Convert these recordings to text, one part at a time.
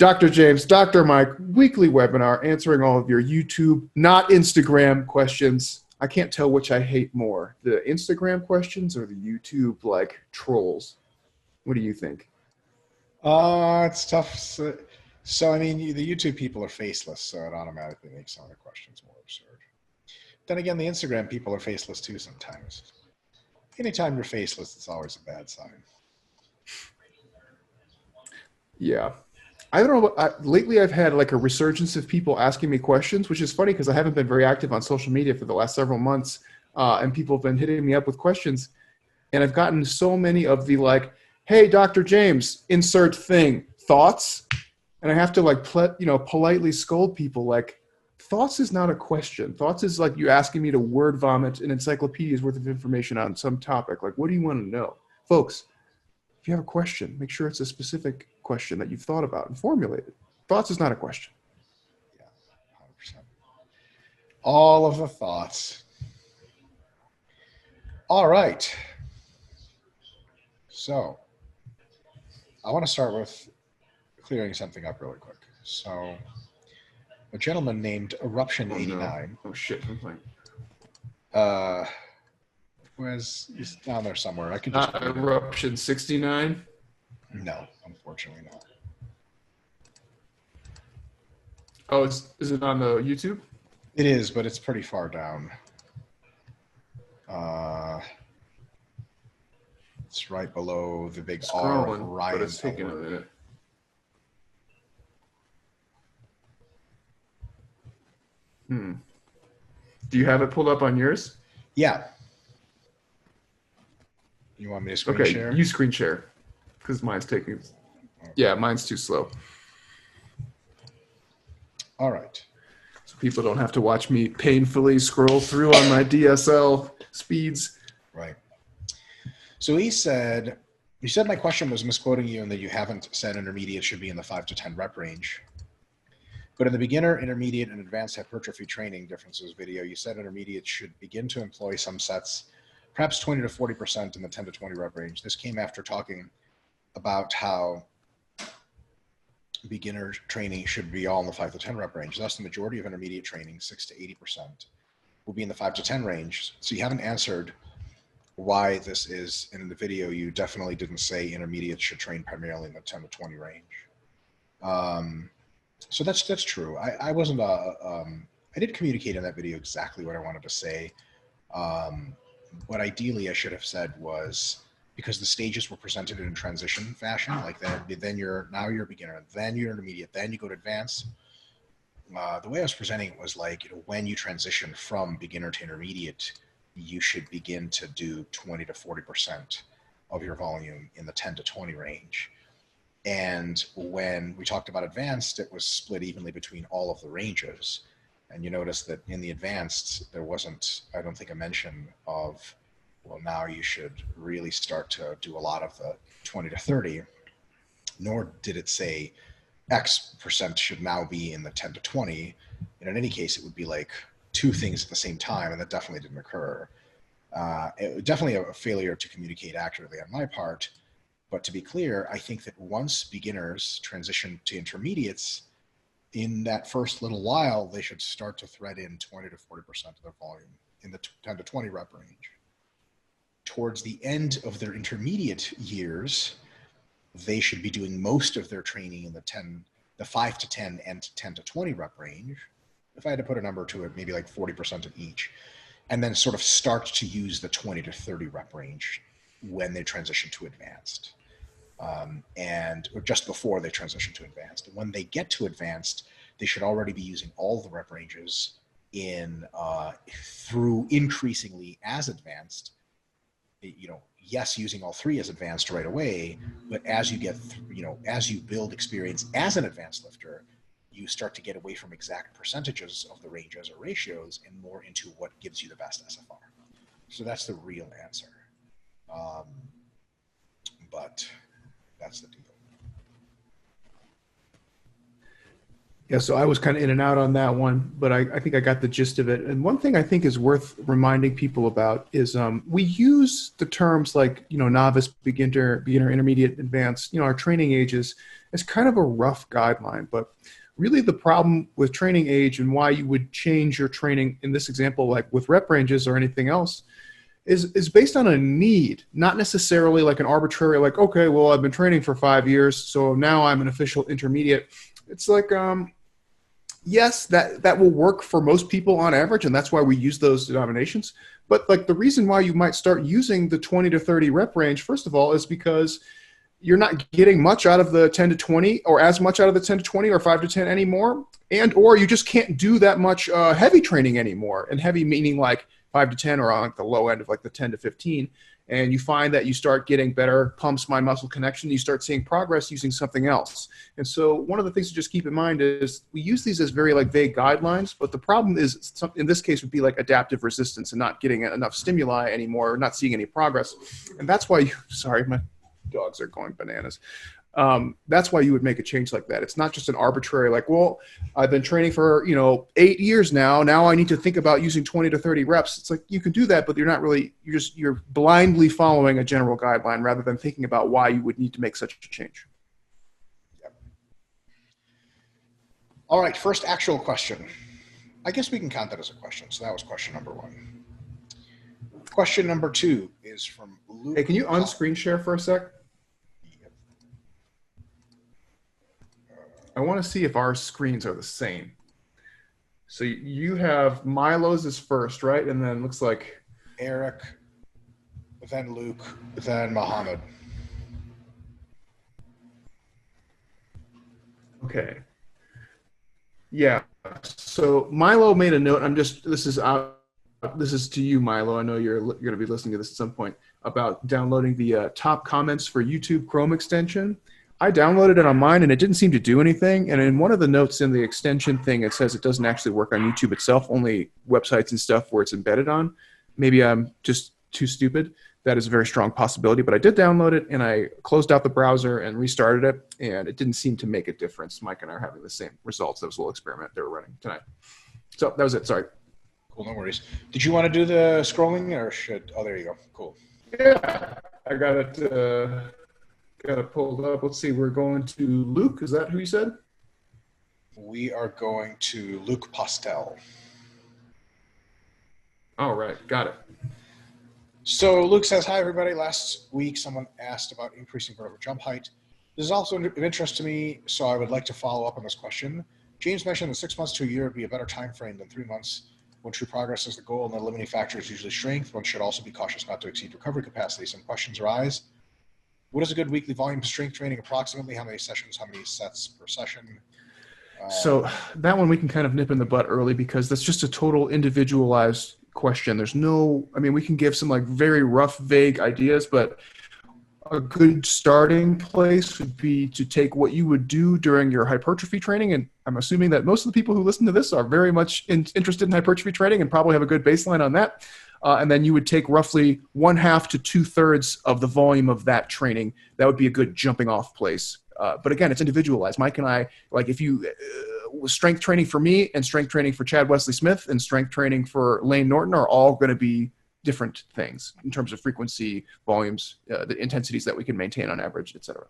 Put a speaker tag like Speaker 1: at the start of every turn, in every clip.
Speaker 1: Dr. James, Dr. Mike, weekly webinar answering all of your YouTube, not Instagram questions. I can't tell which I hate more, the Instagram questions or the YouTube like trolls. What do you think?
Speaker 2: It's tough. So I mean, the YouTube people are faceless, so it automatically makes some of the questions more absurd. Then again, the Instagram people are faceless too sometimes. Anytime you're faceless, it's always a bad sign.
Speaker 1: Yeah. I don't know. Lately, I've had like a resurgence of people asking me questions, which is funny because I haven't been very active on social media for the last several months. And people have been hitting me up with questions. And I've gotten so many of the like, hey, Dr. James, insert thing, thoughts? And I have to like, politely scold people like, thoughts is not a question. Thoughts is like you asking me to word vomit an encyclopedia's worth of information on some topic. Like, what do you want to know? Folks, if you have a question, make sure it's a specific question that you've thought about and formulated. Thoughts is not a question.
Speaker 2: Yeah, 100%. All of the thoughts. All right. So I want to start with clearing something up really quick. So a gentleman named Eruption89.
Speaker 1: Oh shit.
Speaker 2: He's down there somewhere. I could just
Speaker 1: Eruption 69.
Speaker 2: No, unfortunately not.
Speaker 1: Oh, is it on the YouTube?
Speaker 2: It is, but it's pretty far down. It's right below the big R of Ryan.
Speaker 1: But it's taking a minute. Do you have it pulled up on yours?
Speaker 2: Yeah. You want me to screen share?
Speaker 1: Okay, you screen share. Because mine's taking... Okay. Yeah, mine's too slow.
Speaker 2: All right.
Speaker 1: So people don't have to watch me painfully scroll through on my DSL speeds.
Speaker 2: Right. So he said my question was misquoting you and that you haven't said intermediate should be in the 5 to 10 rep range. But in the beginner, intermediate, and advanced hypertrophy training differences video, you said intermediate should begin to employ some sets, perhaps 20 to 40% in the 10 to 20 rep range. This came after talking about how beginner training should be all in the 5 to 10 rep range. Thus, the majority of intermediate training, 6 to 80%, will be in the 5 to 10 range. So you haven't answered why this is. And in the video, you definitely didn't say intermediate should train primarily in the 10 to 20 range. So that's true. I wasn't I did communicate in that video exactly what I wanted to say. What ideally I should have said was, because the stages were presented in transition fashion, like that, then now you're a beginner, then you're intermediate, then you go to advanced. The way I was presenting it was like, when you transition from beginner to intermediate, you should begin to do 20 to 40% of your volume in the 10 to 20 range. And when we talked about advanced, it was split evenly between all of the ranges. And you notice that in the advanced, there wasn't, I don't think, a mention of, well, now you should really start to do a lot of the 20 to 30, nor did it say X percent should now be in the 10 to 20. And in any case, it would be like two things at the same time, and that definitely didn't occur. It was definitely a failure to communicate accurately on my part. But to be clear, I think that once beginners transition to intermediates, in that first little while, they should start to thread in 20 to 40% of their volume in the 10 to 20 rep range. Towards the end of their intermediate years, they should be doing most of their training in the 5 to 10 and 10 to 20 rep range. If I had to put a number to it, maybe like 40% of each, and then sort of start to use the 20 to 30 rep range when they transition to advanced. Or just before they transition to advanced. And when they get to advanced, they should already be using all the rep ranges through increasingly as advanced. Yes, using all three as advanced right away, but as you get, as you build experience as an advanced lifter, you start to get away from exact percentages of the ranges or ratios and more into what gives you the best SFR. So that's the real answer. But that's the deal.
Speaker 1: Yeah, so I was kind of in and out on that one, but I think I got the gist of it. And one thing I think is worth reminding people about is we use the terms like, novice, beginner, intermediate, advanced, our training ages as kind of a rough guideline. But really the problem with training age and why you would change your training in this example, like with rep ranges or anything else, is based on a need, not necessarily like an arbitrary, like, okay, well, I've been training for 5 years, so now I'm an official intermediate. It's like, yes, that will work for most people on average, and that's why we use those denominations. But like the reason why you might start using the 20 to 30 rep range, first of all, is because you're not getting much out of the 10 to 20 or as much out of the 10 to 20 or 5 to 10 anymore. And or you just can't do that much heavy training anymore. And heavy meaning like 5 to 10 or on like the low end of like the 10 to 15. And you find that you start getting better pumps, mind muscle connection. You start seeing progress using something else. And so one of the things to just keep in mind is we use these as very like vague guidelines, but the problem is in this case would be like adaptive resistance and not getting enough stimuli anymore, or not seeing any progress. And that's why sorry, my dogs are going bananas. That's why you would make a change like that. It's not just an arbitrary, like, well, I've been training for, 8 years now. Now I need to think about using 20 to 30 reps. It's like, you can do that, but you're blindly following a general guideline rather than thinking about why you would need to make such a change.
Speaker 2: Yep. All right. First actual question. I guess we can count that as a question. So that was question number 1. Question number 2 is from Luke.
Speaker 1: Hey, can you on-screen share for a sec? I want to see if our screens are the same. So you have Milo's is first, right? And then looks like
Speaker 2: Eric, then Luke, then Mohammed.
Speaker 1: Okay. Yeah. So Milo made a note. This is to you, Milo. I know you're going to be listening to this at some point, about downloading the top comments for YouTube Chrome extension. I downloaded it on mine and it didn't seem to do anything. And in one of the notes in the extension thing, it says it doesn't actually work on YouTube itself, only websites and stuff where it's embedded on. Maybe I'm just too stupid. That is a very strong possibility, but I did download it and I closed out the browser and restarted it, and it didn't seem to make a difference. Mike and I are having the same results. That was a little experiment they were running tonight. So that was it. Sorry.
Speaker 2: Cool. No worries. Did you want to do the scrolling or should, oh, there you go. Cool.
Speaker 1: Yeah, I got it pulled up. Let's see. We're going to Luke. Is that who you said?
Speaker 2: We are going to Luke Postel.
Speaker 1: All right. Got it.
Speaker 2: So Luke says, hi, everybody. Last week, someone asked about increasing vertical jump height. This is also of interest to me, so I would like to follow up on this question. James mentioned that 6 months to a year would be a better time frame than 3 months when true progress is the goal and the limiting factor is usually strength. One should also be cautious not to exceed recovery capacity. Some questions arise. What is a good weekly volume of strength training approximately? How many sessions, how many sets per session?
Speaker 1: So that one we can kind of nip in the butt early because that's just a total individualized question. We can give some like very rough, vague ideas, but a good starting place would be to take what you would do during your hypertrophy training. And I'm assuming that most of the people who listen to this are very much interested in hypertrophy training and probably have a good baseline on that. And then you would take roughly 1/2 to 2/3 of the volume of that training. That would be a good jumping off place. But again, it's individualized. Mike and I, like if you strength training for me and strength training for Chad Wesley Smith and strength training for Lane Norton are all going to be different things in terms of frequency, volumes, the intensities that we can maintain on average, et cetera.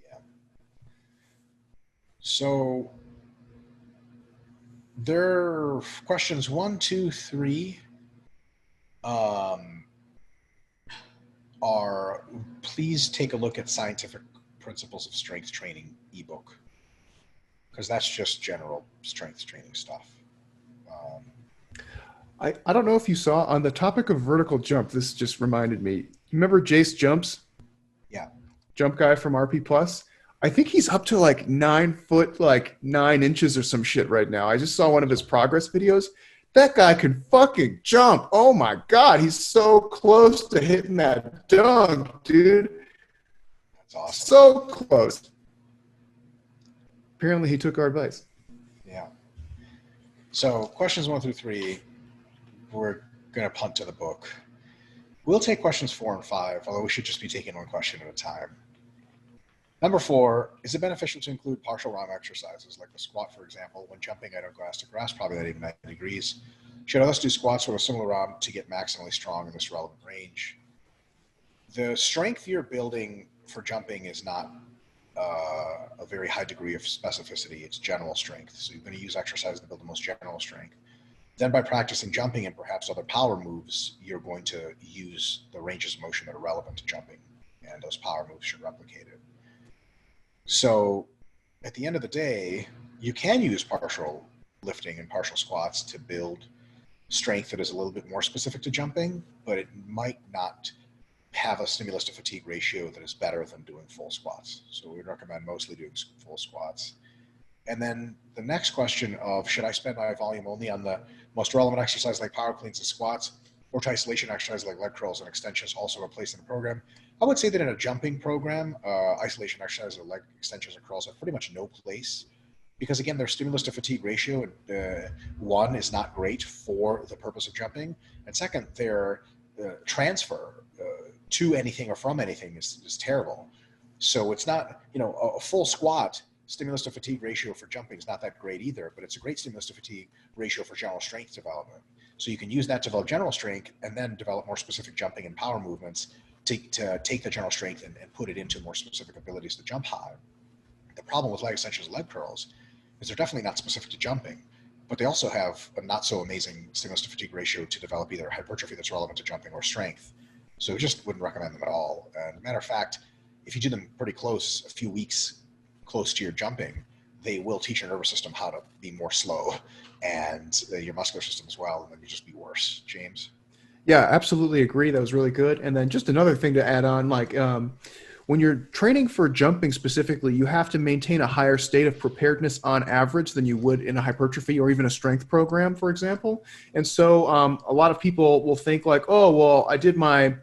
Speaker 2: Yeah. So there are questions 1, 2, 3 are please take a look at Scientific Principles of Strength Training ebook, because that's just general strength training stuff.
Speaker 1: I don't know if you saw on the topic of vertical jump, this just reminded me. Remember Jace Jumps?
Speaker 2: Yeah.
Speaker 1: Jump guy from RP Plus? I think he's up to like 9 foot, like 9 inches or some shit right now. I just saw one of his progress videos. That guy can fucking jump. Oh my God. He's so close to hitting that dunk, dude.
Speaker 2: That's awesome.
Speaker 1: So close. Apparently he took our advice.
Speaker 2: Yeah. So questions 1 through 3, we're going to punt to the book. We'll take questions 4 and 5, although we should just be taking one question at a time. Number 4, is it beneficial to include partial ROM exercises like the squat, for example, when jumping out of grass to grass, probably at even 90 degrees? Should others do squats with a similar ROM to get maximally strong in this relevant range? The strength you're building for jumping is not a very high degree of specificity. It's general strength. So you're going to use exercise to build the most general strength. Then by practicing jumping and perhaps other power moves, you're going to use the ranges of motion that are relevant to jumping, and those power moves should replicate it. So at the end of the day, you can use partial lifting and partial squats to build strength that is a little bit more specific to jumping, but it might not have a stimulus to fatigue ratio that is better than doing full squats. So we'd recommend mostly doing full squats. And then the next question of, should I spend my volume only on the most relevant exercise like power cleans and squats, or to isolation exercise like leg curls and extensions also replaced in the program? I would say that in a jumping program, isolation exercises or leg extensions or curls have pretty much no place, because again, their stimulus to fatigue ratio, one, is not great for the purpose of jumping, and second, their transfer to anything or from anything is terrible. So it's not, a full squat stimulus to fatigue ratio for jumping is not that great either, but it's a great stimulus to fatigue ratio for general strength development. So you can use that to develop general strength and then develop more specific jumping and power movements to take the general strength and put it into more specific abilities to jump high. The problem with leg extensions and leg curls is they're definitely not specific to jumping, but they also have a not so amazing stimulus to fatigue ratio to develop either hypertrophy that's relevant to jumping or strength. So we just wouldn't recommend them at all. And as a matter of fact, if you do them pretty close, a few weeks close to your jumping, they will teach your nervous system how to be more slow, and your muscular system as well, and then you just be worse. James?
Speaker 1: Yeah, absolutely agree. That was really good. And then just another thing to add on, like when you're training for jumping specifically, you have to maintain a higher state of preparedness on average than you would in a hypertrophy or even a strength program, for example. And so a lot of people will think like, oh, well, I did my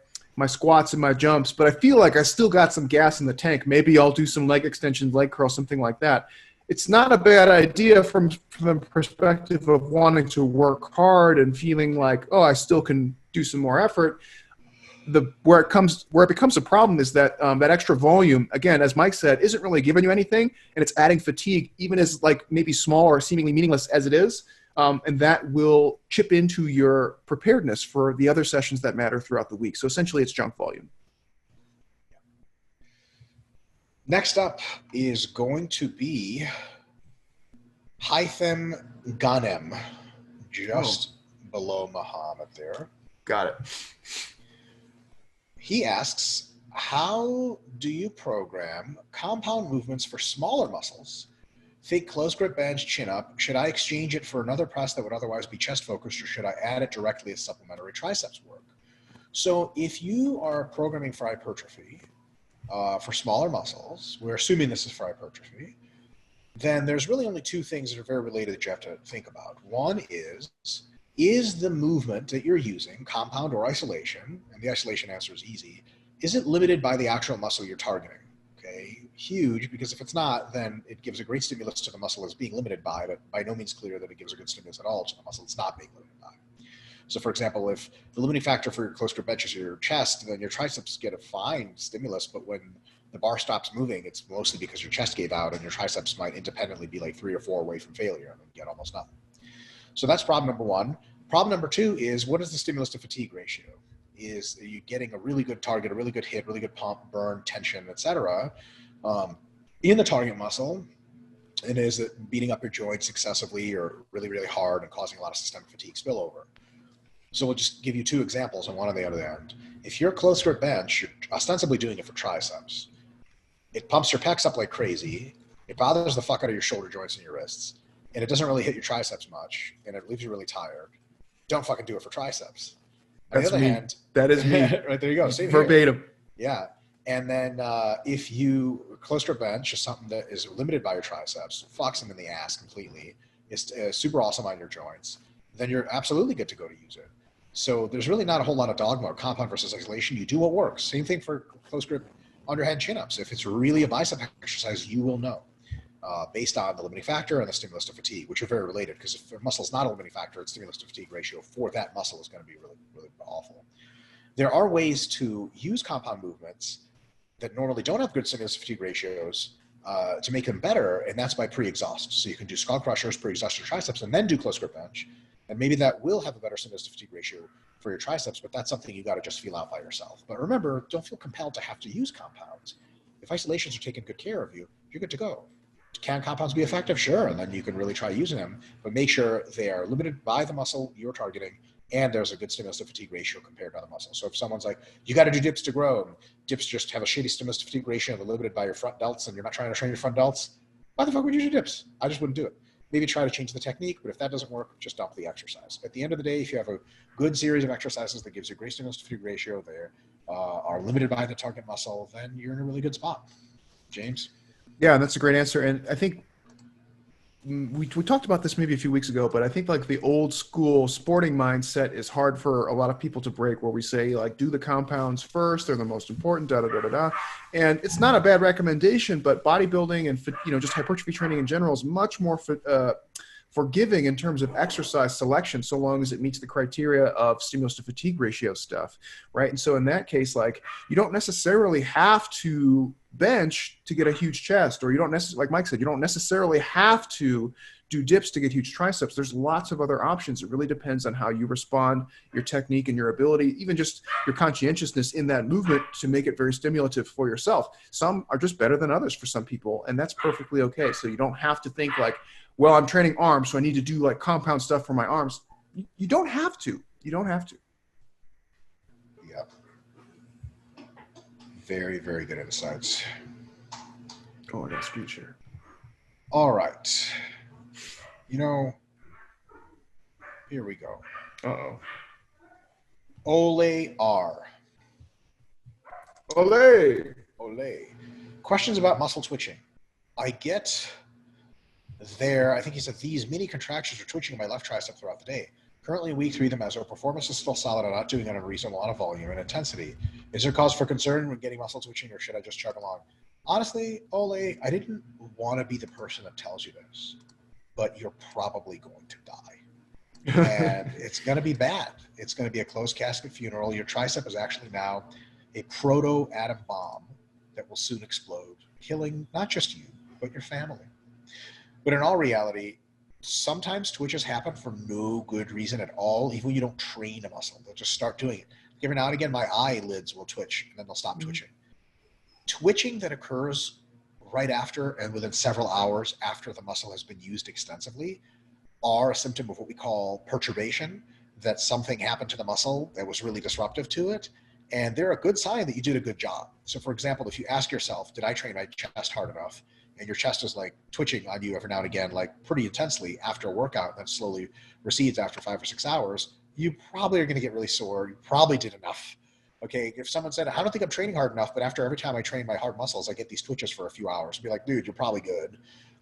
Speaker 1: squats and my jumps, but I feel like I still got some gas in the tank. Maybe I'll do some leg extensions, leg curls, something like that. It's not a bad idea from the perspective of wanting to work hard and feeling like, oh, I still can do some more effort. Where it becomes a problem is that that extra volume, again, as Mike said, isn't really giving you anything, and it's adding fatigue, even as like maybe small or seemingly meaningless as it is, and that will chip into your preparedness for the other sessions that matter throughout the week. So essentially, it's junk volume.
Speaker 2: Next up is going to be Hytham Ghanem, just below Muhammad there.
Speaker 1: Got it.
Speaker 2: He asks, how do you program compound movements for smaller muscles? Think close grip bench, chin up. Should I exchange it for another press that would otherwise be chest focused, or should I add it directly as supplementary triceps work? So if you are programming for hypertrophy, for smaller muscles, we're assuming this is for hypertrophy, then there's really only two things that are very related that you have to think about. One is the movement that you're using, compound or isolation, and the isolation answer is easy, is it limited by the actual muscle you're targeting? Okay, huge, because if it's not, then it gives a great stimulus to the muscle it's being limited by, but by no means clear that it gives a good stimulus at all to the muscle it's not being limited by. So for example, if the limiting factor for your close grip bench is your chest, then your triceps get a fine stimulus, but when the bar stops moving, it's mostly because your chest gave out and your triceps might independently be like 3 or 4 away from failure and get almost nothing. So that's problem number one. Problem number two is, what is the stimulus to fatigue ratio? Are you getting a really good target, a really good hit, really good pump, burn, tension, etc., in the target muscle? And is it beating up your joints excessively or really, really hard and causing a lot of systemic fatigue spillover? So we'll just give you two examples on one on the other end. If you're close grip bench, you're ostensibly doing it for triceps. It pumps your pecs up like crazy. It bothers the fuck out of your shoulder joints and your wrists. And it doesn't really hit your triceps much. And it leaves you really tired. Don't fucking do it for triceps. On the other hand,
Speaker 1: that is me.
Speaker 2: Right, there you go. Same
Speaker 1: verbatim.
Speaker 2: Here. Yeah. And then if you close grip bench is something that is limited by your triceps, fucks them in the ass completely, it's super awesome on your joints, then you're absolutely good to go to use it. So there's really not a whole lot of dogma, compound versus isolation. You do what works. Same thing for close grip underhand chin-ups. If it's really a bicep exercise, you will know based on the limiting factor and the stimulus to fatigue, which are very related, because if a muscle is not a limiting factor, its stimulus to fatigue ratio for that muscle is going to be really, really awful. There are ways to use compound movements that normally don't have good stimulus to fatigue ratios to make them better, and that's by pre-exhaust. So you can do skull crushers, pre-exhaust your triceps, and then do close grip bench, and maybe that will have a better stimulus to fatigue ratio for your triceps, but that's something you got to just feel out by yourself. But remember, don't feel compelled to have to use compounds. If isolations are taking good care of you, you're good to go. Can compounds be effective? Sure, and then you can really try using them, but make sure they are limited by the muscle you're targeting, and there's a good stimulus to fatigue ratio compared to the muscle. So if someone's like, you got to do dips to grow, and dips just have a shitty stimulus to fatigue ratio and they're limited by your front delts, and you're not trying to train your front delts, why the fuck would you do dips? I just wouldn't do it. Maybe try to change the technique, but if that doesn't work, just dump the exercise. At the end of the day, if you have a good series of exercises that gives you a great stimulus to fatigue ratio, they are limited by the target muscle, then you're in a really good spot. James?
Speaker 1: Yeah, that's a great answer. And I think we talked about this maybe a few weeks ago, but I think like the old school sporting mindset is hard for a lot of people to break, where we say like, do the compounds first, they're the most important, da da da da da. And it's not a bad recommendation, but bodybuilding and just hypertrophy training in general is much more forgiving in terms of exercise selection, so long as it meets the criteria of stimulus to fatigue ratio stuff, right? And so in that case, like, you don't necessarily have to bench to get a huge chest, or you don't necessarily, like Mike said, you don't necessarily have to do dips to get huge triceps. There's lots of other options. It really depends on how you respond, your technique and your ability, even just your conscientiousness in that movement to make it very stimulative for yourself. Some are just better than others for some people, and that's perfectly okay. So you don't have to think like, well, I'm training arms, so I need to do like compound stuff for my arms. You don't have to. You don't have to.
Speaker 2: Yep. Very, very good insights.
Speaker 1: Oh, I got a screen share.
Speaker 2: All right. Here we go.
Speaker 1: Uh-oh.
Speaker 2: Ole R.
Speaker 1: Ole.
Speaker 2: Questions about muscle twitching. I get there, I think he said, these mini contractions are twitching in my left tricep throughout the day. Currently in week 3 of the meso, performance is still solid. I'm not doing it on a reasonable amount of volume and intensity. Is there cause for concern when getting muscle twitching, or should I just chug along? Honestly, Ole, I didn't want to be the person that tells you this, but you're probably going to die. And it's going to be bad. It's going to be a closed casket funeral. Your tricep is actually now a proto-atom bomb that will soon explode, killing not just you, but your family. But in all reality, sometimes twitches happen for no good reason at all, even when you don't train a muscle. They'll just start doing it. Every now and again, my eyelids will twitch, and then they'll stop twitching. Twitching that occurs right after and within several hours after the muscle has been used extensively are a symptom of what we call perturbation, that something happened to the muscle that was really disruptive to it. And they're a good sign that you did a good job. So for example, if you ask yourself, did I train my chest hard enough? And your chest is like twitching on you every now and again, like pretty intensely after a workout that slowly recedes after 5 or 6 hours, you probably are going to get really sore. You probably did enough. Okay. If someone said, I don't think I'm training hard enough, but after every time I train my hard muscles, I get these twitches for a few hours, be like, dude, you're probably good.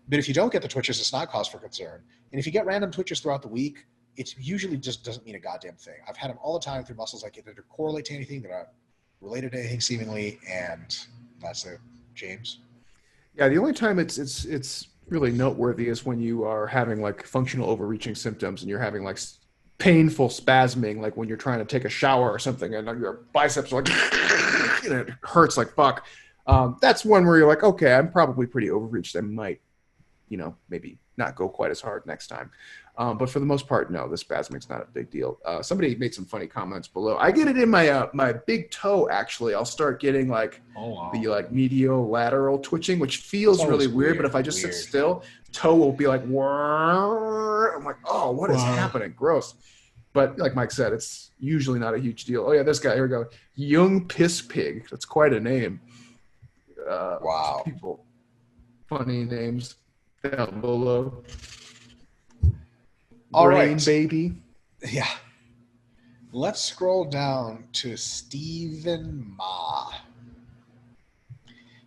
Speaker 2: But if you don't get the twitches, it's not cause for concern. And if you get random twitches throughout the week, it usually just doesn't mean a goddamn thing. I've had them all the time through muscles. I can't correlate to anything. They're not related to anything seemingly. And that's it. James?
Speaker 1: Yeah, the only time it's really noteworthy is when you are having like functional overreaching symptoms and you're having like painful spasming, like when you're trying to take a shower or something and your biceps are like, it hurts like fuck. That's one where you're like, okay, I'm probably pretty overreached. I might, maybe not go quite as hard next time. But for the most part, no, the spasming's not a big deal. Somebody made some funny comments below. I get it in my my big toe, actually. I'll start getting like the like mediolateral twitching, which feels really weird. But if I just sit still, toe will be like, whirr. I'm like, oh, what is happening? Gross. But like Mike said, it's usually not a huge deal. Oh yeah, this guy, here we go. Young Piss Pig. That's quite a name.
Speaker 2: Wow.
Speaker 1: People, funny names down below.
Speaker 2: All
Speaker 1: Brain
Speaker 2: right.
Speaker 1: baby.
Speaker 2: Yeah. Let's scroll down to Stephen Ma.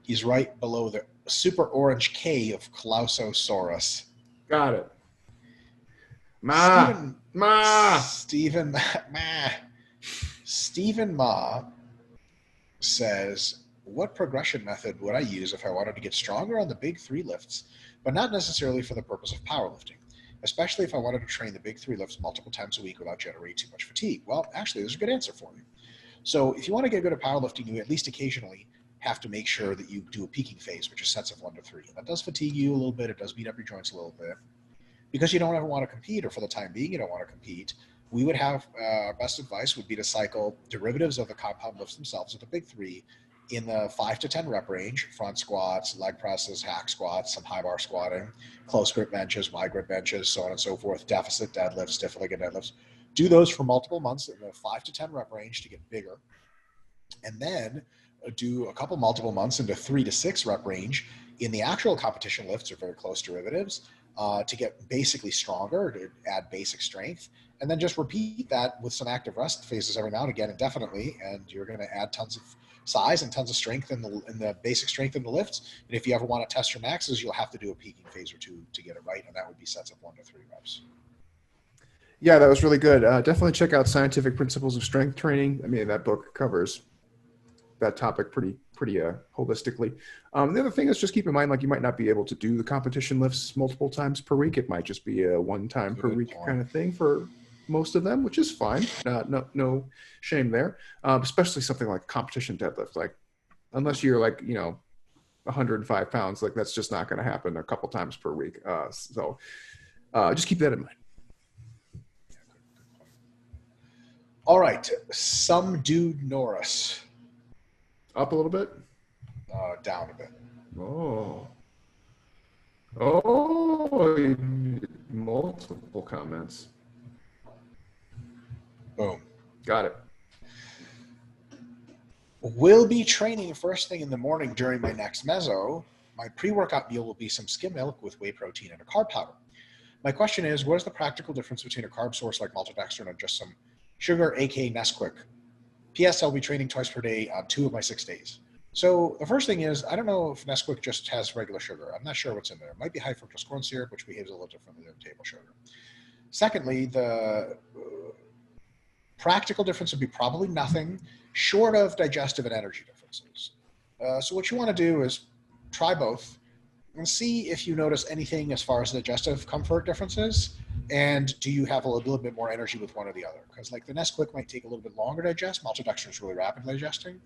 Speaker 2: He's right below the super orange K of Clausosaurus.
Speaker 1: Got it.
Speaker 2: Stephen Ma says, what progression method would I use if I wanted to get stronger on the big 3 lifts, but not necessarily for the purpose of powerlifting? Especially if I wanted to train the big 3 lifts multiple times a week without generating too much fatigue. Well, actually, there's a good answer for you. So if you want to get good at powerlifting, you at least occasionally have to make sure that you do a peaking phase, which is sets of 1 to 3. And that does fatigue you a little bit. It does beat up your joints a little bit. Because you don't ever want to compete, or for the time being, you don't want to compete, we would have, our best advice would be to cycle derivatives of the compound lifts themselves at the big 3 in the 5 to 10 rep range: front squats, leg presses, hack squats, some high bar squatting, close grip benches, wide grip benches, so on and so forth, deficit deadlifts, stiff legged deadlifts. Do those for multiple months in the 5 to 10 rep range to get bigger. And then do a couple multiple months into 3 to 6 rep range in the actual competition lifts or very close derivatives to get basically stronger, to add basic strength. And then just repeat that with some active rest phases every now and again indefinitely, and you're going to add tons of size and tons of strength in the basic strength in the lifts. And if you ever want to test your maxes, you'll have to do a peaking phase or 2 to get it right, and that would be sets of 1 to 3 reps.
Speaker 1: Yeah, that was really good. Definitely check out Scientific Principles of Strength Training. I mean, that book covers that topic pretty holistically. The other thing is just keep in mind, like, you might not be able to do the competition lifts multiple times per week. It might just be a one time per week kind of thing for most of them, which is fine. No shame there. Especially something like competition deadlift. Like, unless you're like, 105 pounds, like, that's just not going to happen a couple times per week. So just keep that in mind.
Speaker 2: All right, some dude Norris.
Speaker 1: Up a little bit?
Speaker 2: Down a bit.
Speaker 1: Oh, multiple comments.
Speaker 2: Boom.
Speaker 1: Got it.
Speaker 2: Will be training first thing in the morning during my next meso. My pre-workout meal will be some skim milk with whey protein and a carb powder. My question is, what is the practical difference between a carb source like maltodextrin and just some sugar, aka Nesquik? P.S. I'll be training twice per day on 2 of my 6 days. So the first thing is, I don't know if Nesquik just has regular sugar. I'm not sure what's in there. It might be high fructose corn syrup, which behaves a little differently than table sugar. Secondly, the practical difference would be probably nothing short of digestive and energy differences. So what you want to do is try both and see if you notice anything as far as digestive comfort differences, and do you have a little bit more energy with one or the other? Because like the Nesquik might take a little bit longer to digest. Maltodextrin is really rapid digesting.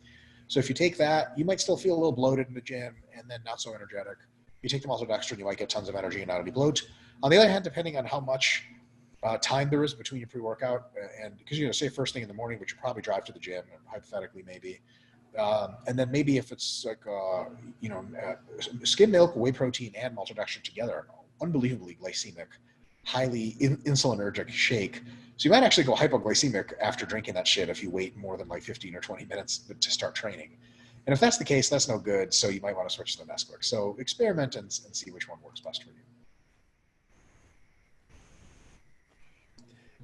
Speaker 2: So if you take that, you might still feel a little bloated in the gym and then not so energetic. If you take the maltodextrin, you might get tons of energy and not any bloat. On the other hand, depending on how much time there is between your pre-workout, and because say first thing in the morning, which you probably drive to the gym, hypothetically maybe, and then maybe if it's like skim milk, whey protein, and maltodextrin together, unbelievably glycemic, highly insulinergic shake. So you might actually go hypoglycemic after drinking that shit if you wait more than like 15 or 20 minutes to start training. And if that's the case, that's no good. So you might want to switch to the Nesquik. So experiment and see which one works best for you.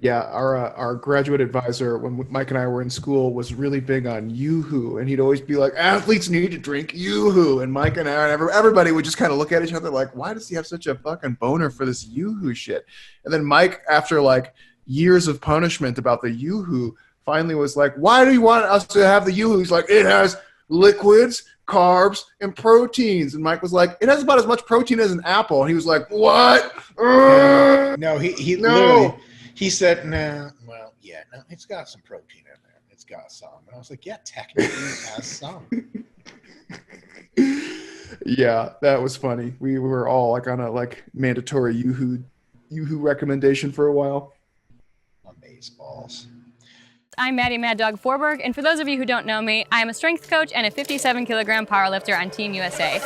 Speaker 1: Yeah, our graduate advisor, when Mike and I were in school, was really big on Yoo-Hoo, and he'd always be like, athletes need to drink Yoo-Hoo. And Mike and I, and everybody would just kind of look at each other like, why does he have such a fucking boner for this Yoo-Hoo shit? And then Mike, after like years of punishment about the Yoo-Hoo, finally was like, why do you want us to have the Yoo-Hoo? He's like, it has liquids, carbs, and Mike was like, it has about as much protein as an apple. And he was like, what?
Speaker 2: No, he literally, he said, no, it's got some protein in there. It's got some. And I was like, yeah, technically it has some.
Speaker 1: Yeah, that was funny. We were all like on a like mandatory Yoo-Hoo recommendation for a while.
Speaker 2: Amazeballs.
Speaker 3: I'm Maddie Mad Dog Forberg, and for those of you who don't know me, I am a strength coach and a 57-kilogram powerlifter on Team USA.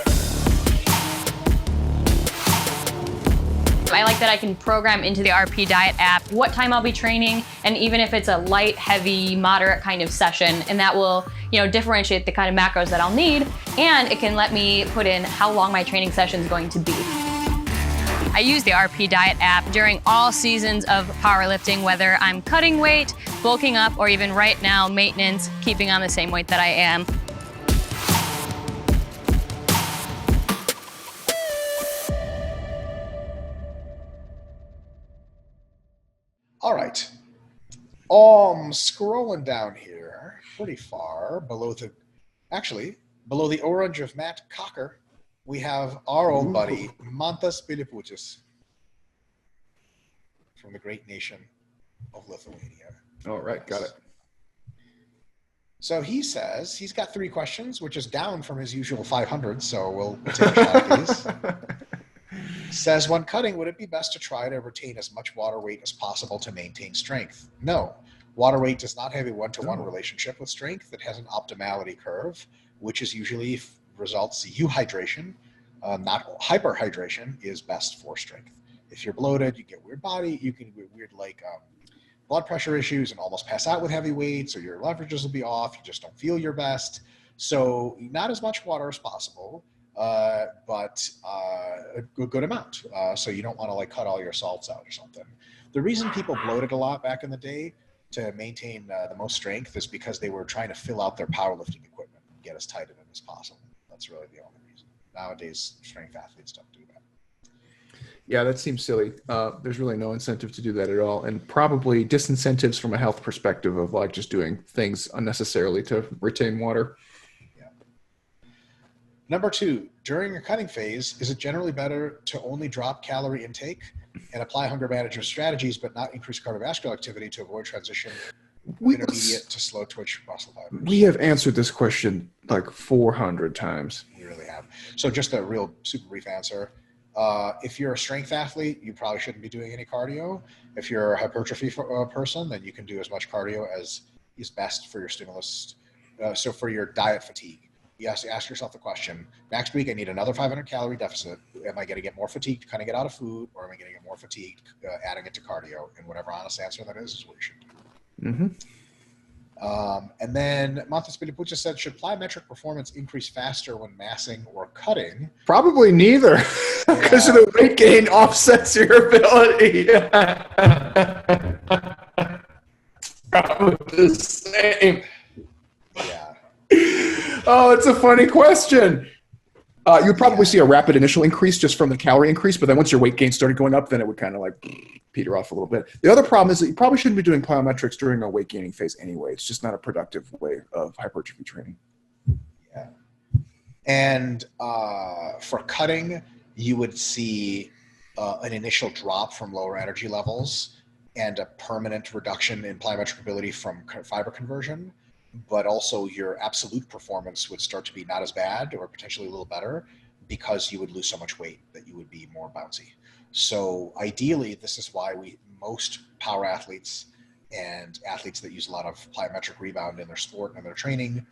Speaker 3: I like that I can program into the RP Diet app what time I'll be training, and even if it's a light, heavy, moderate kind of session, and that will, differentiate the kind of macros that I'll need, and it can let me put in how long my training session is going to be. I use the RP Diet app during all seasons of powerlifting, whether I'm cutting weight, bulking up, or even right now, maintenance, keeping on the same weight that I am.
Speaker 2: All right. Scrolling down here pretty far below the orange of Matt Cocker, we have our old buddy, Mantas Piliputis, from the great nation of Lithuania.
Speaker 1: All right, got it.
Speaker 2: So he says he's got 3 questions, which is down from his usual 500. So we'll take a shot at these. Says, when cutting, would it be best to try to retain as much water weight as possible to maintain strength? No. Water weight does not have a one-to-one relationship with strength. It has an optimality curve, which is usually results euhydration, not hyperhydration, is best for strength. If you're bloated, you get weird body, you can get weird blood pressure issues and almost pass out with heavy weights, or your leverages will be off. You just don't feel your best. So not as much water as possible, but a good amount. So you don't want to cut all your salts out or something. The reason people bloated a lot back in the day to maintain the most strength is because they were trying to fill out their powerlifting equipment and get as tight in it as possible. That's really the only reason. Nowadays, strength athletes don't do that.
Speaker 1: Yeah, that seems silly. There's really no incentive to do that at all, and probably disincentives from a health perspective of just doing things unnecessarily to retain water.
Speaker 2: Yeah. Number 2, during a cutting phase, is it generally better to only drop calorie intake and apply hunger management strategies, but not increase cardiovascular activity to avoid transition intermediate to slow twitch muscle fibers?
Speaker 1: We have answered this question 400 times.
Speaker 2: We really have. So just a real super brief answer. If you're a strength athlete, you probably shouldn't be doing any cardio. If you're a hypertrophy person, then you can do as much cardio as is best for your stimulus. So for your diet fatigue, you have to ask yourself the question, next week I need another 500 calorie deficit. Am I going to get more fatigued cutting it out of food, or am I going to get more fatigued adding it to cardio? And whatever honest answer that is what you should do.
Speaker 1: Mm-hmm.
Speaker 2: And then Montes Pilipucha said, should plyometric performance increase faster when massing or cutting?
Speaker 1: Probably neither, because of the weight gain offsets your ability. Probably the same.
Speaker 2: Yeah.
Speaker 1: Oh, it's a funny question. You'd probably see a rapid initial increase just from the calorie increase, but then once your weight gain started going up, then it would kind of peter off a little bit. The other problem is that you probably shouldn't be doing plyometrics during a weight gaining phase anyway. It's just not a productive way of hypertrophy training.
Speaker 2: Yeah. And for cutting, you would see an initial drop from lower energy levels and a permanent reduction in plyometric ability from fiber conversion. But also your absolute performance would start to be not as bad or potentially a little better because you would lose so much weight that you would be more bouncy. So ideally, this is why most power athletes and athletes that use a lot of plyometric rebound in their sport and their training,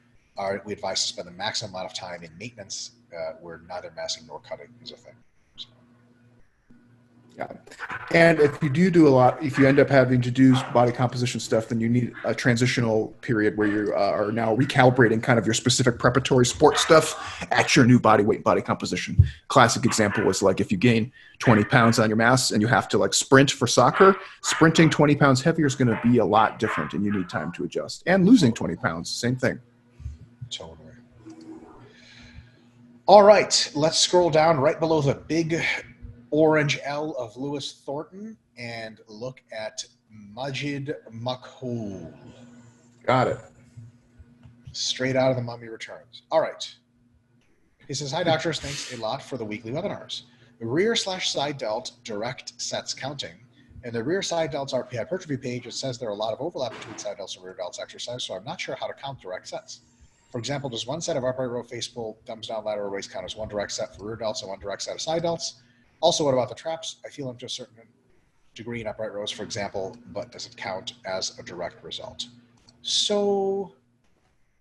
Speaker 2: we advise to spend the maximum amount of time in maintenance where neither massing nor cutting is a thing. So.
Speaker 1: Yeah. And if you do a lot, if you end up having to do body composition stuff, then you need a transitional period where you are now recalibrating kind of your specific preparatory sport stuff at your new body weight, body composition. Classic example was if you gain 20 pounds on your mass and you have to sprint for soccer, sprinting 20 pounds heavier is going to be a lot different and you need time to adjust. And losing 20 pounds, same thing.
Speaker 2: Totally. All right, let's scroll down right below the big orange L of Lewis Thornton and look at Majid Makhul.
Speaker 1: Got it.
Speaker 2: Straight out of The Mummy Returns. All right. He says, hi, doctors. Thanks a lot for the weekly webinars. The rear/side delt direct sets counting. In the rear side delts RP hypertrophy page, it says there are a lot of overlap between side delts and rear delts exercise, so I'm not sure how to count direct sets. For example, does one set of upright row face pull, thumbs down lateral raise count as one direct set for rear delts and one direct set of side delts? Also, what about the traps? I feel them to a certain degree in upright rows, for example, but does it count as a direct result? So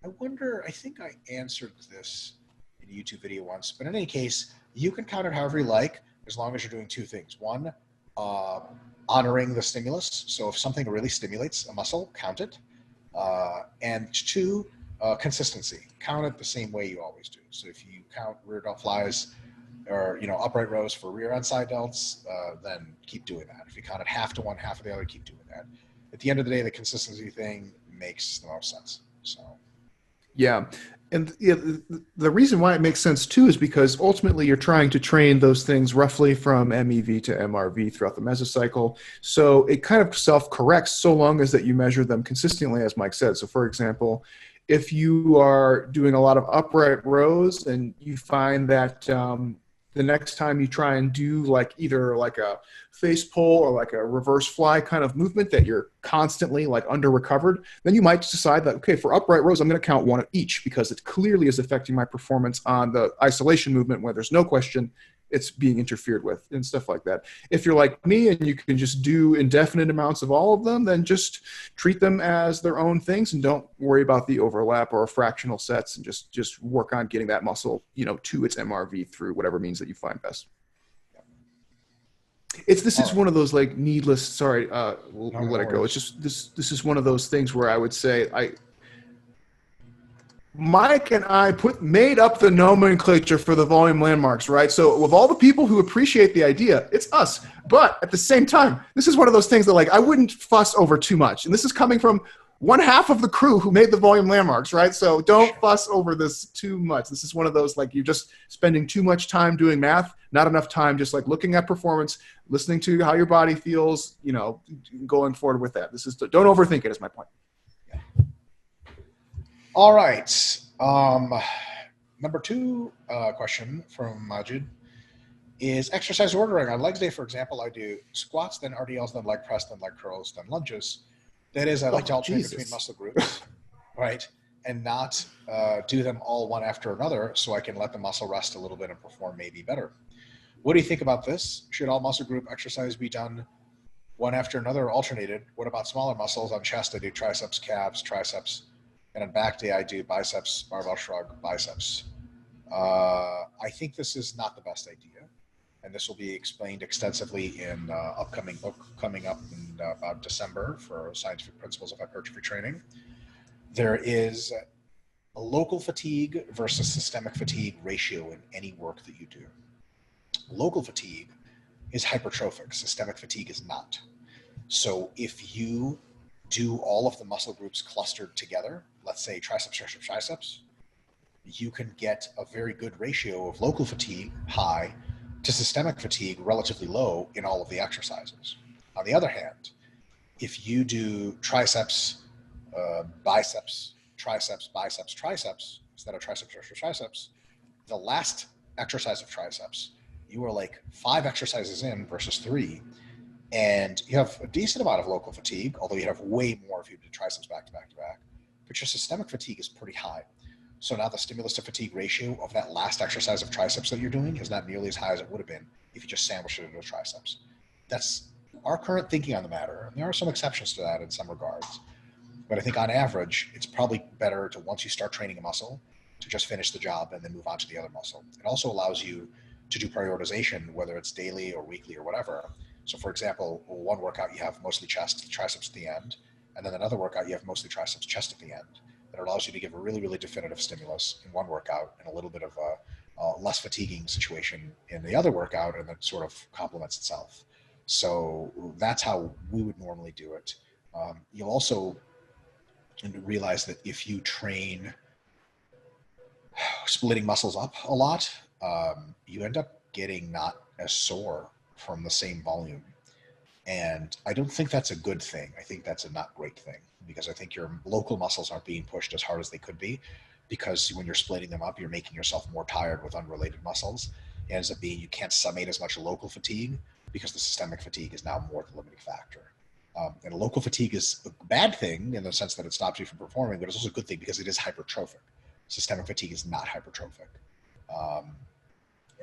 Speaker 2: I wonder, I think I answered this in a YouTube video once, but in any case, you can count it however you like, as long as you're doing 2 things. One, honoring the stimulus. So if something really stimulates a muscle, count it. And 2, consistency. Count it the same way you always do. So if you count rear delt flies, or upright rows for rear and side delts, then keep doing that. If you count it half to one, half of the other, keep doing that. At the end of the day, the consistency thing makes the most sense. So,
Speaker 1: yeah, and the reason why it makes sense too is because ultimately you're trying to train those things roughly from MEV to MRV throughout the mesocycle. So it kind of self-corrects so long as that you measure them consistently, as Mike said. So, for example, if you are doing a lot of upright rows and you find that the next time you try and do like either like a face pull or like a reverse fly kind of movement that you're constantly like under recovered, then you might decide that, okay, for upright rows, I'm going to count one of each because it clearly is affecting my performance on the isolation movement where there's no question it's being interfered with and stuff like that. If you're like me and you can just do indefinite amounts of all of them, then just treat them as their own things and don't worry about the overlap or fractional sets, and just work on getting that muscle, you know, to its MRV through whatever means that you find best. This is one of those like needless, sorry, we'll let it go. It's just, this is one of those things where I would say Mike and I made up the nomenclature for the volume landmarks, right? So of all the people who appreciate the idea, it's us. But at the same time, this is one of those things that like I wouldn't fuss over too much. And this is coming from one half of the crew who made the volume landmarks, right? So don't fuss over this too much. This is one of those like you're just spending too much time doing math, not enough time just like looking at performance, listening to how your body feels, you know, going forward with that. Don't overthink it is my point.
Speaker 2: All right. Number 2 question from Majid is exercise ordering. On legs day, for example, I do squats, then RDLs, then leg press, then leg curls, then lunges. That is, I like to alternate between muscle groups, right? And not do them all one after another so I can let the muscle rest a little bit and perform maybe better. What do you think about this? Should all muscle group exercise be done one after another, alternated? What about smaller muscles? On chest, I do triceps, calves, triceps. And on back day, I do biceps, barbell shrug, biceps. I think this is not the best idea. And this will be explained extensively in upcoming book coming up in about December for Scientific Principles of Hypertrophy Training. There is a local fatigue versus systemic fatigue ratio in any work that you do. Local fatigue is hypertrophic. Systemic fatigue is not. So if you do all of the muscle groups clustered together, let's say triceps, triceps, triceps, you can get a very good ratio of local fatigue high to systemic fatigue relatively low in all of the exercises. On the other hand, if you do triceps, biceps, triceps, biceps, triceps, instead of triceps, triceps, triceps, the last exercise of triceps, you are like 5 exercises in versus 3, and you have a decent amount of local fatigue, although you have way more if you do triceps back to back to back, but your systemic fatigue is pretty high. So now the stimulus to fatigue ratio of that last exercise of triceps that you're doing is not nearly as high as it would have been if you just sandwiched it into triceps. That's our current thinking on the matter. And there are some exceptions to that in some regards. But I think on average, it's probably better to, once you start training a muscle, to just finish the job and then move on to the other muscle. It also allows you to do prioritization, whether it's daily or weekly or whatever. So for example, one workout you have mostly chest, triceps at the end, and then another workout you have mostly triceps, chest at the end. That allows you to give a really, really definitive stimulus in one workout and a little bit of a less fatiguing situation in the other workout, and that sort of complements itself. So that's how we would normally do it. You'll also realize that if you train splitting muscles up a lot, you end up getting not as sore from the same volume. And I don't think that's a good thing. I think that's a not great thing, because I think your local muscles aren't being pushed as hard as they could be, because when you're splitting them up, you're making yourself more tired with unrelated muscles. It ends up being you can't summate as much local fatigue because the systemic fatigue is now more the limiting factor. And local fatigue is a bad thing in the sense that it stops you from performing, but it's also a good thing because it is hypertrophic. Systemic fatigue is not hypertrophic.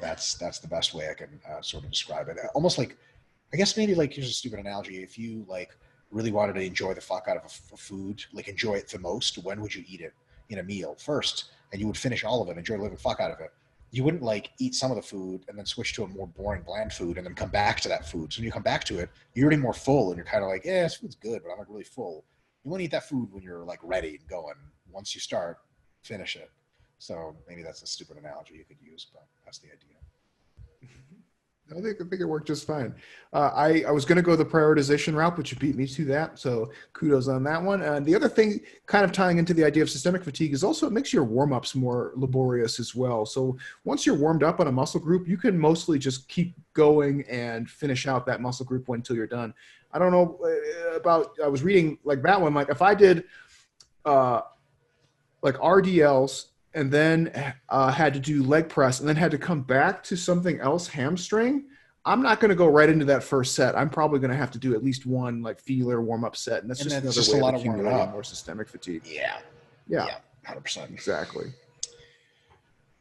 Speaker 2: That's the best way I can sort of describe it. Almost like, I guess maybe like, here's a stupid analogy. If you like really wanted to enjoy the fuck out of a food, like enjoy it the most, when would you eat it in a meal first? And you would finish all of it, enjoy the living fuck out of it. You wouldn't like eat some of the food and then switch to a more boring, bland food and then come back to that food. So when you come back to it, you're already more full and you're kind of like, yeah, this food's good, but I'm not really full. You want to eat that food when you're like ready and going. Once you start, finish it. So maybe that's a stupid analogy you could use, but that's the idea.
Speaker 1: I think it worked just fine. I was going to go the prioritization route, but you beat me to that. So kudos on that one. And the other thing kind of tying into the idea of systemic fatigue is also it makes your warm-ups more laborious as well. So once you're warmed up on a muscle group, you can mostly just keep going and finish out that muscle group until you're done. I don't know I was reading like that one, like if I did like RDLs and then had to do leg press, and then had to come back to something else, hamstring, I'm not going to go right into that first set. I'm probably going to have to do at least one like feeler warm up set, and that's just another way of accumulating more systemic fatigue.
Speaker 2: Yeah.
Speaker 1: Yeah.
Speaker 2: 100%.
Speaker 1: Exactly.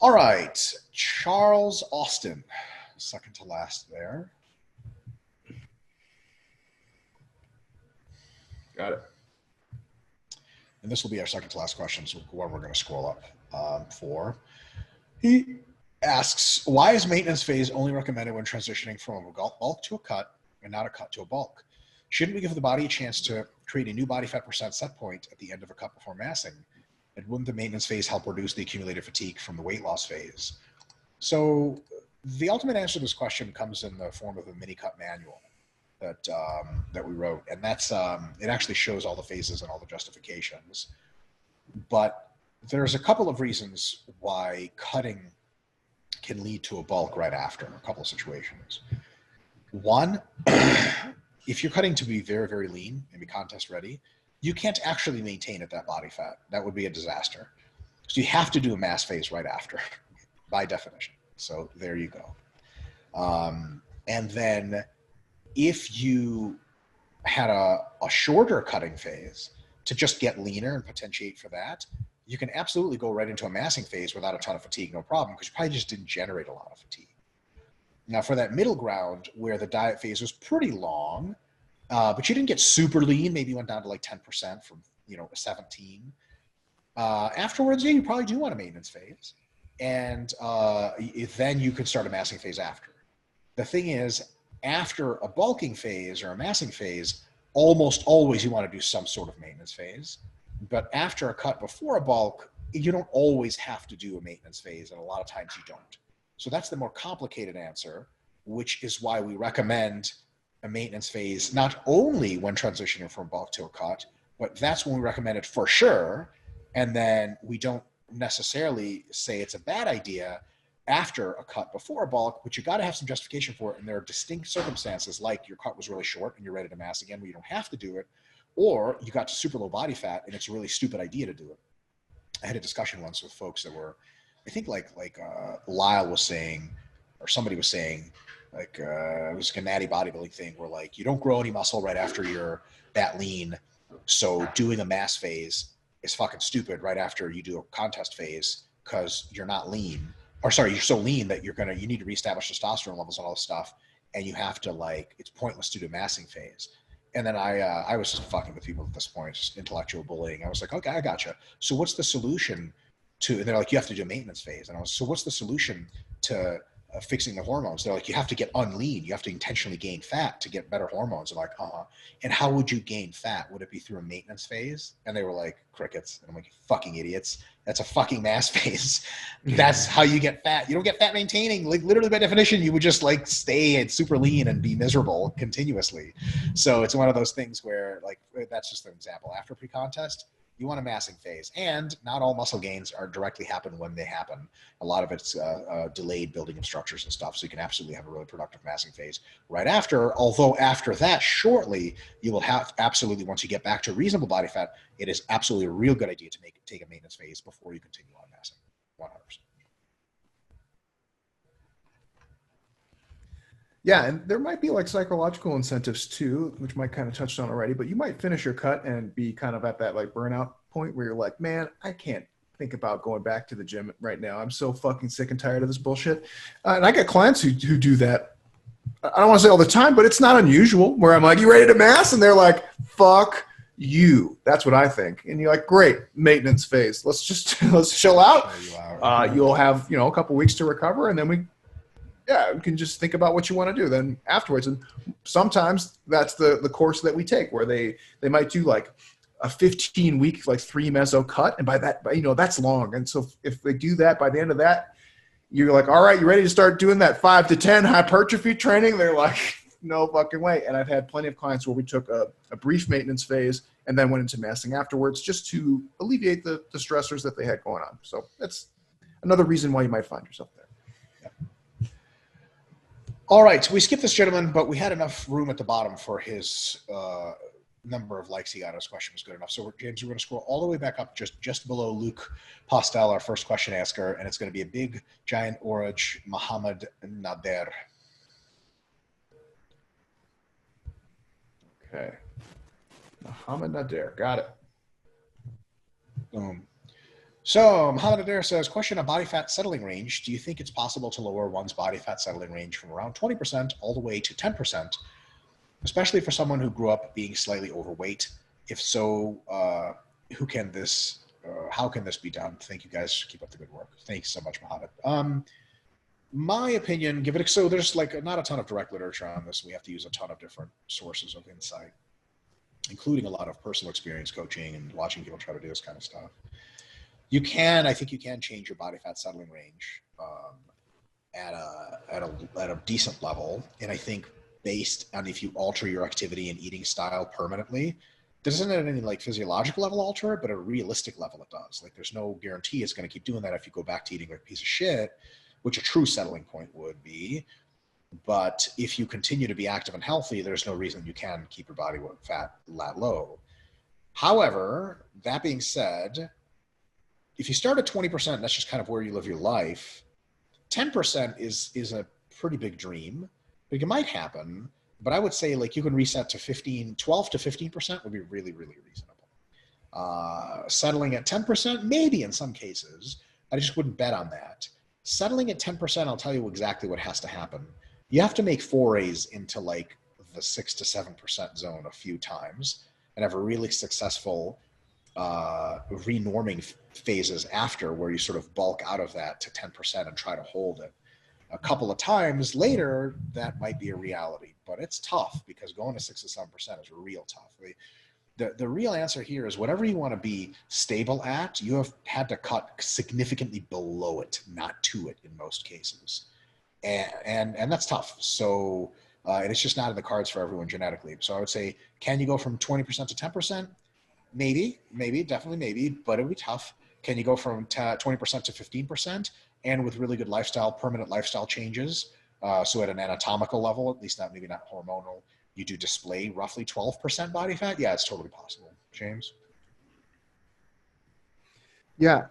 Speaker 2: All right, Charles Austin, second to last there.
Speaker 1: Got it.
Speaker 2: And this will be our second to last question, so what we're going to scroll up for. He asks, why is maintenance phase only recommended when transitioning from a bulk to a cut and not a cut to a bulk? Shouldn't we give the body a chance to create a new body fat percent set point at the end of a cut before massing? And wouldn't the maintenance phase help reduce the accumulated fatigue from the weight loss phase? So the ultimate answer to this question comes in the form of a mini cut manual that we wrote, and that's it actually shows all the phases and all the justifications. But there's a couple of reasons why cutting can lead to a bulk right after, a couple of situations. One, if you're cutting to be very, very lean and be contest ready, you can't actually maintain at that body fat. That would be a disaster. So you have to do a mass phase right after, by definition. So there you go. And then if you had a shorter cutting phase to just get leaner and potentiate for that, you can absolutely go right into a massing phase without a ton of fatigue, no problem, because you probably just didn't generate a lot of fatigue. Now for that middle ground where the diet phase was pretty long, but you didn't get super lean, maybe you went down to like 10% from 17. Afterwards, yeah, you probably do want a maintenance phase. And then you could start a massing phase after. The thing is, after a bulking phase or a massing phase, almost always you want to do some sort of maintenance phase. But after a cut before a bulk, you don't always have to do a maintenance phase, and a lot of times you don't. So that's the more complicated answer, which is why we recommend a maintenance phase not only when transitioning from bulk to a cut, but that's when we recommend it for sure. And then we don't necessarily say it's a bad idea after a cut before a bulk, but you got to have some justification for it. And there are distinct circumstances, like your cut was really short and you're ready to mass again, where you don't have to do it, or you got to super low body fat and it's a really stupid idea to do it. I had a discussion once with folks that were, I think like Lyle was saying, or somebody was saying, like it was like a natty bodybuilding thing where like you don't grow any muscle right after you're that lean, so doing a mass phase is fucking stupid right after you do a contest phase because you're not lean, or sorry, you're so lean that you need to reestablish testosterone levels and all this stuff, and you have to it's pointless to do a massing phase. And then I was just fucking with people at this point, just intellectual bullying. I was like, okay, I gotcha. So what's the solution to? And they're like, you have to do a maintenance phase. And I was, so what's the solution to fixing the hormones? They're like, you have to get unlean. You have to intentionally gain fat to get better hormones. I'm like, and how would you gain fat? Would it be through a maintenance phase? And they were like, crickets. And I'm like, you fucking idiots. That's a fucking mass phase. That's how you get fat. You don't get fat maintaining. Like literally by definition, you would just like stay at super lean and be miserable continuously. So it's one of those things where like, that's just an example. After pre-contest, you want a massing phase, and not all muscle gains are directly happen when they happen. A lot of it's delayed building of structures and stuff. So you can absolutely have a really productive massing phase right after. Although after that, shortly, you will have absolutely, once you get back to reasonable body fat, it is absolutely a real good idea to take a maintenance phase before you continue on massing. 100%.
Speaker 1: Yeah, and there might be like psychological incentives too, which Mike kind of touched on already, but you might finish your cut and be kind of at that like burnout point where you're like, man, I can't think about going back to the gym right now. I'm so fucking sick and tired of this bullshit. And I get clients who do that. I don't want to say all the time, but it's not unusual, where I'm like, you ready to mass? And they're like, fuck you. That's what I think. And you're like, great, maintenance phase. Let's chill out. You'll have, a couple weeks to recover, and then you can just think about what you want to do then afterwards. And sometimes that's the course that we take, where they might do like a 15-week, like 3 meso cut. And by that, that's long. And so if they do that, by the end of that, you're like, all right, you ready to start doing that 5 to 10 hypertrophy training? They're like, no fucking way. And I've had plenty of clients where we took a brief maintenance phase and then went into massing afterwards, just to alleviate the stressors that they had going on. So that's another reason why you might find yourself there.
Speaker 2: All right, so we skipped this gentleman, but we had enough room at the bottom for his number of likes he got on his question was good enough. So James, we're going to scroll all the way back up just below Luke Postel, our first question asker, and it's going to be a big, giant orange Mohammed Nader.
Speaker 1: Okay. Mohammed Nader. Got it.
Speaker 2: Boom. So Mohammed Adair says, question on body fat settling range. Do you think it's possible to lower one's body fat settling range from around 20% all the way to 10%, especially for someone who grew up being slightly overweight? If so, how can this be done? Thank you guys. Keep up the good work. Thanks so much, Mohammed. My opinion, so there's like not a ton of direct literature on this. We have to use a ton of different sources of insight, including a lot of personal experience coaching and watching people try to do this kind of stuff. I think you can change your body fat settling range at a decent level. And I think based on if you alter your activity and eating style permanently, there doesn't at any like physiological level alter it, but at a realistic level it does. Like there's no guarantee it's going to keep doing that if you go back to eating like a piece of shit, which a true settling point would be. But if you continue to be active and healthy, there's no reason you can keep your body fat that low. However, that being said, if you start at 20%, that's just kind of where you live your life. 10% is a pretty big dream. It might happen, but I would say like you can reset to 12 to 15% would be really, really reasonable. Settling at 10%, maybe in some cases. I just wouldn't bet on that. Settling at 10%, I'll tell you exactly what has to happen. You have to make forays into like the 6 to 7% zone a few times and have a really successful renorming phases after where you sort of bulk out of that to 10% and try to hold it. A couple of times later, that might be a reality, but it's tough because going to 6 to 7% is real tough. The real answer here is whatever you want to be stable at, you have had to cut significantly below it, not to it in most cases. And that's tough. So, and it's just not in the cards for everyone genetically. So I would say, can you go from 20% to 10%? Maybe, definitely maybe, but it'll be tough. Can you go from 20% to 15%? And with really good permanent lifestyle changes, so at an anatomical level, at least maybe not hormonal, you do display roughly 12% body fat? Yeah, it's totally possible. James?
Speaker 1: Yeah,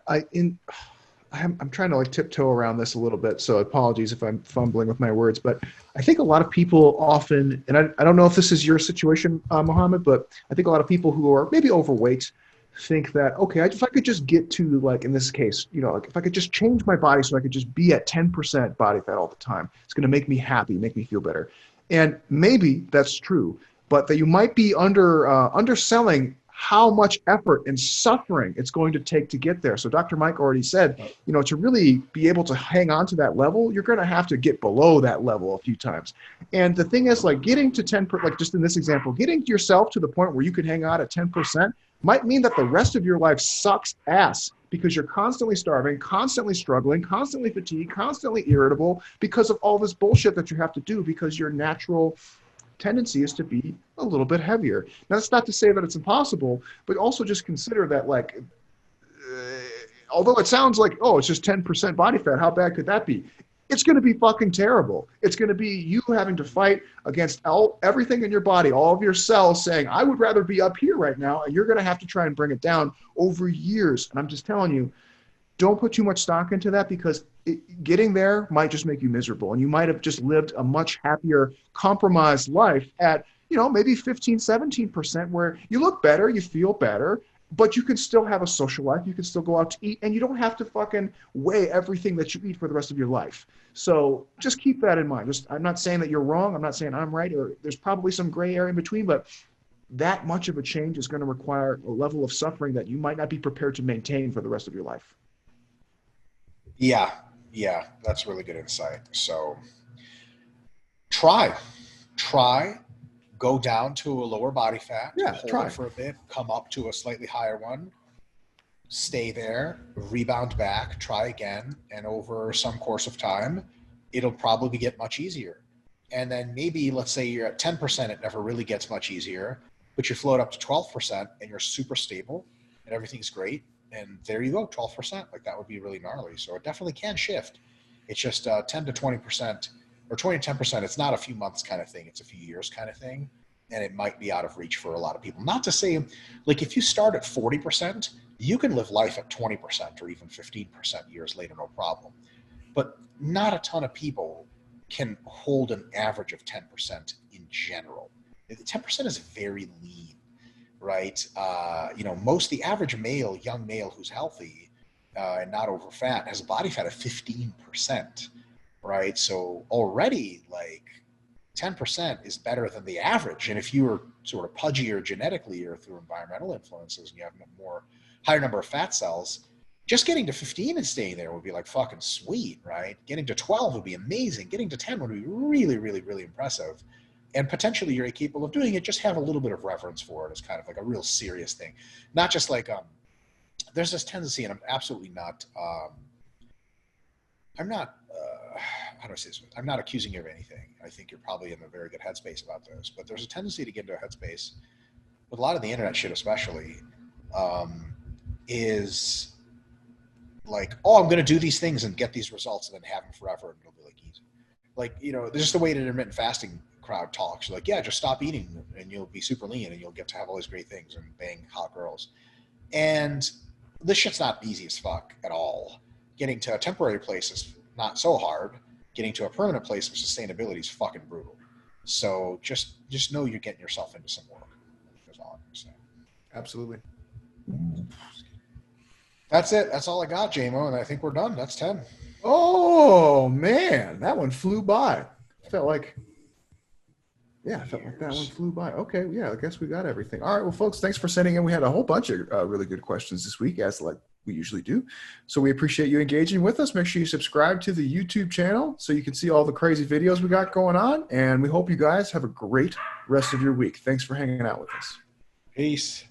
Speaker 1: I'm trying to like tiptoe around this a little bit, so apologies if I'm fumbling with my words, but I think a lot of people often, and I don't know if this is your situation, Mohammed, but I think a lot of people who are maybe overweight think that, okay, if I could just get to, like in this case, like if I could just change my body so I could just be at 10% body fat all the time, it's going to make me happy, make me feel better. And maybe that's true, but that you might be underselling how much effort and suffering it's going to take to get there. So Dr. Mike already said, to really be able to hang on to that level, you're going to have to get below that level a few times. And the thing is, like getting to 10%, like just in this example, getting yourself to the point where you can hang out at 10% might mean that the rest of your life sucks ass because you're constantly starving, constantly struggling, constantly fatigued, constantly irritable because of all this bullshit that you have to do because your natural tendency is to be a little bit heavier. Now, that's not to say that it's impossible, but also just consider that, like, although it sounds like, oh, it's just 10% body fat, how bad could that be? It's going to be fucking terrible. It's going to be you having to fight against everything in your body, all of your cells saying, I would rather be up here right now, and you're going to have to try and bring it down over years. And I'm just telling you, don't put too much stock into that because getting there might just make you miserable. And you might have just lived a much happier, compromised life at, maybe 15, 17% where you look better, you feel better, but you can still have a social life. You can still go out to eat and you don't have to fucking weigh everything that you eat for the rest of your life. So just keep that in mind. I'm not saying that you're wrong. I'm not saying I'm right, or there's probably some gray area in between, but that much of a change is going to require a level of suffering that you might not be prepared to maintain for the rest of your life.
Speaker 2: Yeah, that's really good insight. So try, go down to a lower body fat, hold it for a bit, come up to a slightly higher one, stay there, rebound back, try again, and over some course of time, it'll probably get much easier. And then maybe, let's say you're at 10%, it never really gets much easier, but you float up to 12% and you're super stable and everything's great. And there you go, 12%. Like that would be really gnarly. So it definitely can shift. It's just 10 to 20% or 20 to 10%. It's not a few months kind of thing. It's a few years kind of thing. and it might be out of reach for a lot of people. Not to say, like, if you start at 40%, you can live life at 20% or even 15% years later, no problem. But not a ton of people can hold an average of 10% in general. 10% is very lean, right? The average male, young male who's healthy and not over fat has a body fat of 15%, right? So already, like, 10% is better than the average. And if you were sort of pudgier genetically or through environmental influences and you have higher number of fat cells, just getting to 15 and staying there would be like fucking sweet, right? Getting to 12 would be amazing. Getting to 10 would be really, really, really impressive. And potentially you're capable of doing it. Just have a little bit of reverence for it as kind of like a real serious thing. Not just like, there's this tendency, and I'm absolutely not, how do I say this? I'm not accusing you of anything. I think you're probably in a very good headspace about this, but there's a tendency to get into a headspace with a lot of the internet shit, especially, is like, oh, I'm going to do these things and get these results and then have them forever and it'll be like easy. Like, there's just the way the intermittent fasting crowd talks. Like, yeah, just stop eating and you'll be super lean and you'll get to have all these great things and bang hot girls. And this shit's not easy as fuck at all. Getting to a temporary place is not so hard. Getting to a permanent place of sustainability is fucking brutal. So just know you're getting yourself into some work. That's all I'm going to say.
Speaker 1: Absolutely.
Speaker 2: That's it. That's all I got, JMO, and I think we're done. That's 10.
Speaker 1: Oh, man. That one flew by. Felt like that one flew by. Okay, yeah, I guess we got everything. All right, well, folks, thanks for sending in. We had a whole bunch of really good questions this week, as like we usually do. So we appreciate you engaging with us. Make sure you subscribe to the YouTube channel so you can see all the crazy videos we got going on. And we hope you guys have a great rest of your week. Thanks for hanging out with us.
Speaker 2: Peace.